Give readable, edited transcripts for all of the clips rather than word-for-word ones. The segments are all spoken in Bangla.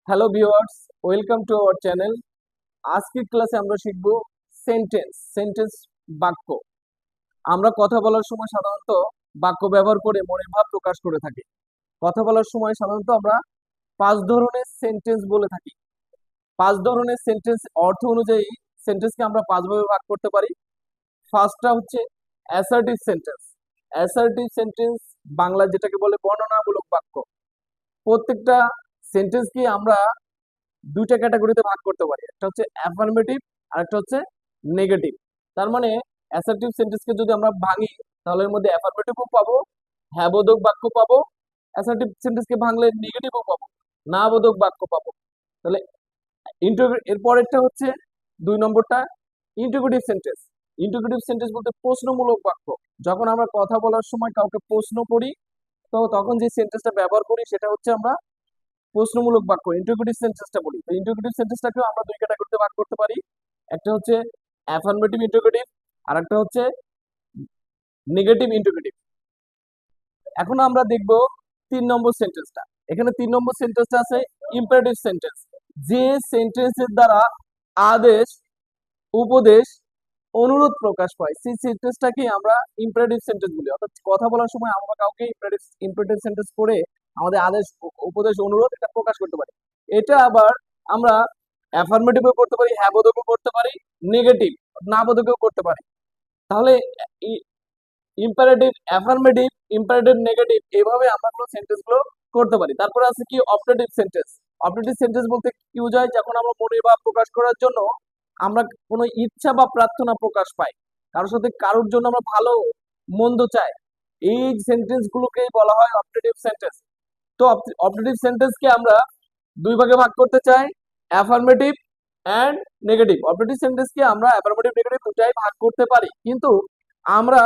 Hello viewers, welcome to our channel. আজকের ক্লাসে আমরা শিখব সেন্টেন্স বাক্য। আমরা কথা বলার সময় সাধারণত বাক্য ব্যবহার করে মনের ভাব প্রকাশ করে থাকি। কথা বলার সময় সাধারণত আমরা পাঁচ ধরনের সেন্টেন্স বলে থাকি। পাঁচ ধরনের সেন্টেন্স অর্থ অনুযায়ী সেন্টেন্সকে আমরা পাঁচ ভাবে ভাগ করতে পারি। ফার্স্টটা হচ্ছে assertive sentence. Assertive sentence Bangla যেটাকে বলে বর্ণনামূলক বাক্য। প্রত্যেকটা সেন্টেন্সকে আমরা দুইটা ক্যাটাগরিতে ভাগ করতে পারি, একটা হচ্ছে অ্যাফার্মেটিভ আর একটা হচ্ছে নেগেটিভ। তার মানে অ্যাসার্টিভ সেন্টেন্সকে যদি আমরা ভাঙি তাহলে এর মধ্যে অ্যাফার্মেটিভও পাবো, হ্যাঁ বোধক বাক্য পাবো। অ্যাসার্টিভ সেন্টেন্সকে ভাঙলে নেগেটিভও পাবো, না বোধক বাক্য পাবো। তাহলে এর পরেরটা হচ্ছে দুই নম্বরটা ইন্টিগ্রেটিভ সেন্টেন্স। ইন্টিগ্রেটিভ সেন্টেন্স বলতে প্রশ্নমূলক বাক্য। যখন আমরা কথা বলার সময় কাউকে প্রশ্ন করি তো তখন যে সেন্টেন্সটা ব্যবহার করি সেটা হচ্ছে আমরা প্রশ্নমূলক বাক্য ইন্টারোগেটিভ সেন্টেন্সটা বলি। তো ইন্টারোগেটিভ সেন্টেন্সটাকেও আমরা দুই ক্যাটাগরিতে ভাগ করতে পারি, একটা হচ্ছে অ্যাফার্মেটিভ ইন্টারোগেটিভ আর একটা হচ্ছে নেগেটিভ ইন্টারোগেটিভ। এখন আমরা দেখব তিন নম্বর সেন্টেন্সটা। এখানে তিন নম্বর সেন্টেন্সটা আছে ইম্পারেটিভ সেন্টেন্স। যে সেন্টেন্সের দ্বারা আদেশ, উপদেশ, অনুরোধ প্রকাশ পায় সেই সেন্টেন্সটাকে আমরা ইম্পারেটিভ সেন্টেন্স বলি। অর্থাৎ কথা বলার সময় আমরা কাউকে ইম্পারেটিভ সেন্টেন্স করে আমাদের আদেশ, উপদেশ, অনুরোধ এটা প্রকাশ করতে পারি। এটা আবার আমরা অ্যাফার্মেটিভও করতে পারি, হ্যাঁ বোধকও করতে পারি, নেগেটিভ না বোধকও করতে পারি। তাহলে ইম্পারেটিভ, অ্যাফার্মেটিভ, ইম্পারেটিভ, নেগেটিভ এইভাবে আমরা কোনো সেন্টেন্স গুলো করতে পারি। তারপরে আছে কি অপটেটিভ সেন্টেন্স। অপটেটিভ সেন্টেন্স বলতে কি বোঝায়? যখন আমরা মনের ভাব প্রকাশ করার জন্য আমরা কোনো ইচ্ছা বা প্রার্থনা প্রকাশ পাই, কারোর সাথে কারোর জন্য আমরা ভালো মন্দ চাই, এই সেন্টেন্স গুলোকেই বলা হয় অপটেটিভ সেন্টেন্স। তো অপটেটিভ সেন্টেন্সকে আমরা দুই ভাগে ভাগ করতে চাই, অ্যাফার্মেটিভ অ্যান্ড নেগেটিভ। অপটেটিভ সেন্টেন্সকে আমরা অ্যাফার্মেটিভ নেগেটিভ দুটাই ভাগ করতে পারি, কিন্তু আমরা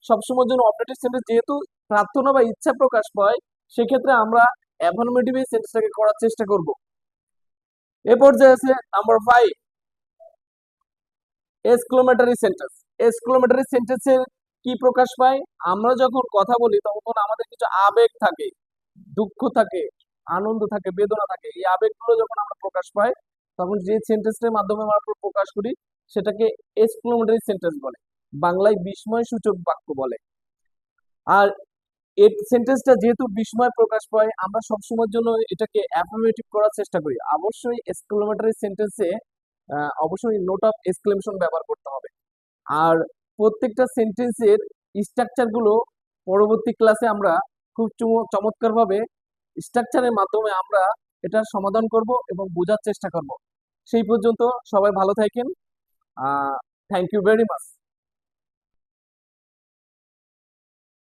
সবসময়ের জন্য অপটেটিভ সেন্টেন্স যেহেতু প্রার্থনা বা ইচ্ছা প্রকাশ পায় সেক্ষেত্রে আমরা অ্যাফার্মেটিভ এই সেন্টেন্সটাকে করার চেষ্টা করব। এ পর্যায়ে আছে নাম্বার 5 এক্সক্লেমেটরি সেন্টেন্স। এক্সক্লেমেটরি সেন্টেন্সের কি প্রকাশ পায়? আমরা যখন কথা বলি তখন আমাদের কিছু আবেগ থাকে, দুঃখ থাকে, আনন্দ থাকে, বেদনা থাকে। এই আবেগগুলো যখন আমরা প্রকাশ পাই তখন যে সেন্টেন্সের মাধ্যমে আমরা প্রকাশ করি সেটাকে এক্সক্লেমেটরি সেন্টেন্স বলে, বাংলায় বিস্ময় সূচক বাক্য বলে। আর এই সেন্টেন্সটা যেহেতু বিস্ময় প্রকাশ পায় আমরা সবসময়ের জন্য এটাকে অ্যাফার্মেটিভ করার চেষ্টা করি। অবশ্যই এক্সক্লেমেটরি সেন্টেন্সে অবশ্যই নোট অফ এক্সক্লেমেশন ব্যবহার করতে হবে। আর প্রত্যেকটা সেন্টেন্সের স্ট্রাকচার গুলো পরবর্তী ক্লাসে আমরা খুব চমৎকার ভাবে স্ট্রাকচারের মাধ্যমে আমরা এটার সমাধান করব এবং বোঝার চেষ্টা করব। সেই পর্যন্ত সবাই ভালো থাকেন। Thank you very much.